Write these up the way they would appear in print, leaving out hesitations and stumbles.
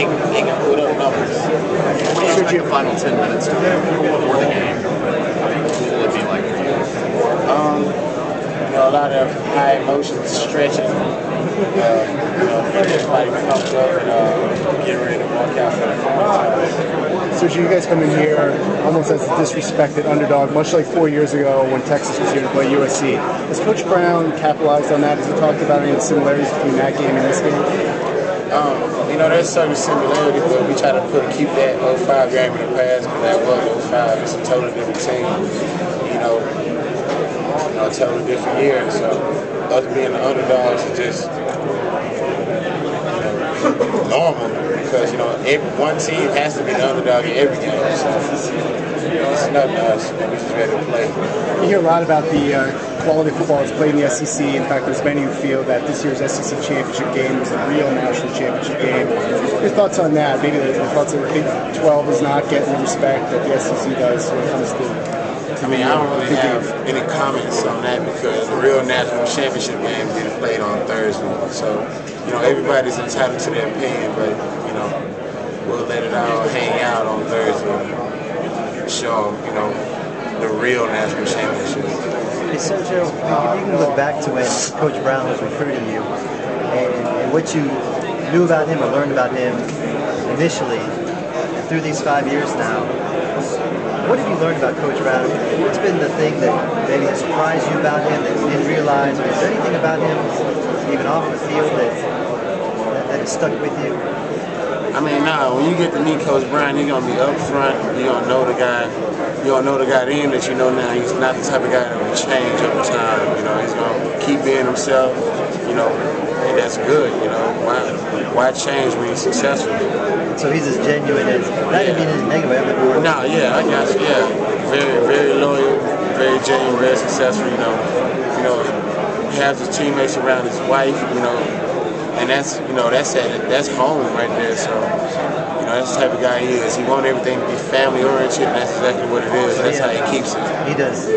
they can put up numbers. Sergio, final 10 minutes before the game. What will it be like for you? A lot of high emotions, stretching. Everybody pumped up and get ready to walk out for the final. Sergio, you guys come in here almost as a disrespected underdog, much like 4 years ago when Texas was here to play USC. Has Coach Brown capitalized on that? Has he talked about any of the similarities between that game and this game? There's certain similarities, but we try to keep that 05 game in the past because that was 05. It's a totally different team. A totally different year. So us being the underdogs is just normal because one team has to be the underdog in every game. So it's nothing to us. We're just ready to play. You hear a lot about the quality of football that's played in the SEC. In fact, there's many who feel that this year's SEC championship game was a real national championship game. Your thoughts on that? Maybe the thoughts that the Big 12 is not getting the respect that the SEC does when it comes to. I don't really have any comments on that because the real national championship game is getting played on Thursday. So, everybody's entitled to their opinion, but, we'll let it all hang out on Thursday and show the real national championship. Hey, Sergio, you can look back to when Coach Brown was recruiting you and what you knew about him or learned about him initially through these 5 years now. What have you learned about Coach Brown? What's been the thing that maybe surprised you about him that you didn't realize? Or is there anything about him, even off the field, that has stuck with you? When you get to meet Coach Brown, you're going to be up front. You're going to know the guy. You're going to know the guy then that you know now. He's not the type of guy that will change over time. He's going to keep being himself, and that's good. Why change when he's successful? So he's as genuine as, not even in a negative way. No, yeah, I got you, yeah. Very, very loyal, very genuine, very successful, has his teammates around his wife, and that's home right there, so, that's the type of guy he is. He wants everything to be family-oriented, and that's exactly what it is. That's how he keeps it. He does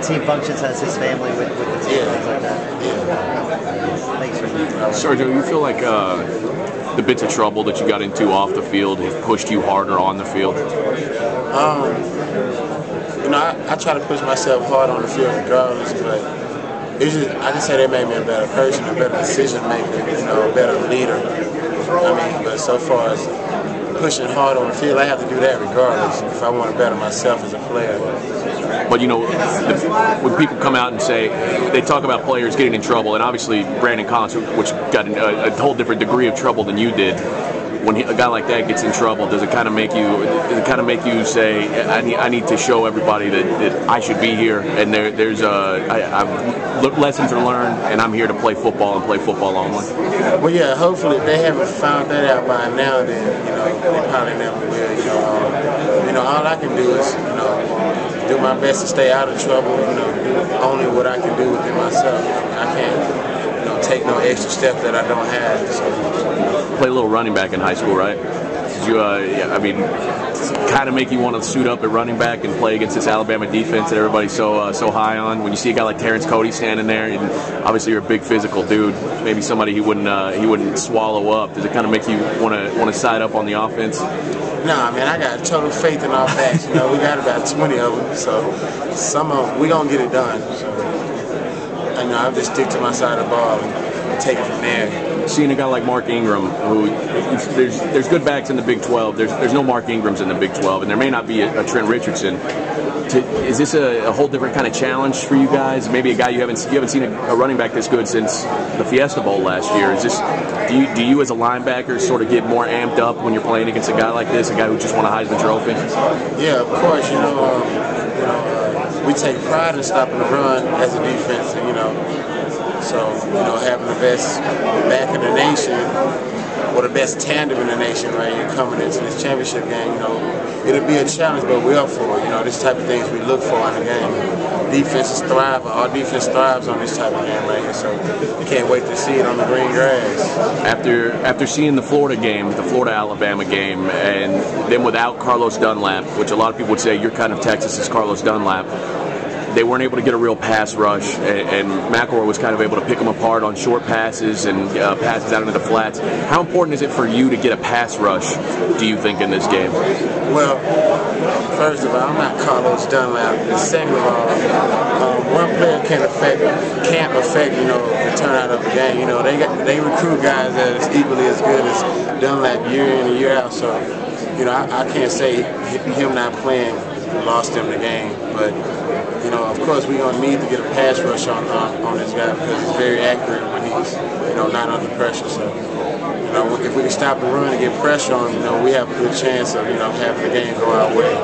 team functions, has his family with the team, things like that. Yeah. Thanks for Sergio, you feel like the bits of trouble that you got into off the field have pushed you harder on the field? I try to push myself hard on the field regardless, but I just say they made me a better person, a better decision maker, a better leader. But so far as pushing hard on the field, I have to do that regardless if I want to better myself as a player. But when people come out and say, they talk about players getting in trouble, and obviously Brandon Collins, which got a whole different degree of trouble than you did, when a guy like that gets in trouble, does it kind of make you say, I need to show everybody that I should be here, and lessons are learned, and I'm here to play football and play football only? Well, yeah, hopefully if they haven't found that out by now, then they probably never will. All I can do is do my best to stay out of trouble. Do only what I can do within myself. I can't take no extra step that I don't have. So. Play a little running back in high school, right? Did you, kind of make you want to suit up at running back and play against this Alabama defense that everybody's so high on? When you see a guy like Terrence Cody standing there, and obviously you're a big physical dude, maybe somebody he wouldn't swallow up. Does it kind of make you want to side up on the offense? No, I got total faith in our backs. We got about 20 of them, so some of them, we gonna get it done. So, I just stick to my side of the ball and take it from there. Seeing a guy like Mark Ingram, who there's good backs in the Big 12. There's no Mark Ingrams in the Big 12, and there may not be a Trent Richardson. Is this a whole different kind of challenge for you guys? Maybe a guy you haven't seen a running back this good since the Fiesta Bowl last year. Is this do you as a linebacker sort of get more amped up when you're playing against a guy like this, a guy who just won a Heisman Trophy? Yeah, of course. We take pride in stopping the run as a defense, so having the best back in the nation, or the best tandem in the nation, right? You're coming into this championship game, it'll be a challenge, but we're up for it. This type of things we look for in the game. Defenses thrive. Our defense thrives on this type of game right here, so we can't wait to see it on the green grass. After seeing the Florida game, the Florida-Alabama game, and then without Carlos Dunlap, which a lot of people would say you're kind of Texas's Carlos Dunlap, they weren't able to get a real pass rush, and McElroy was kind of able to pick them apart on short passes and passes out into the flats. How important is it for you to get a pass rush, do you think, in this game? Well, first of all, I'm not Carlos Dunlap. And second of all, one player can't affect the turnout of the game. They recruit guys that is equally as good as Dunlap year in and year out. So, I can't say him not playing lost them the game, but of course we're gonna need to get a pass rush on this guy because he's very accurate when he's not under pressure. So if we can stop the run and get pressure on him, we have a good chance of having the game go our way.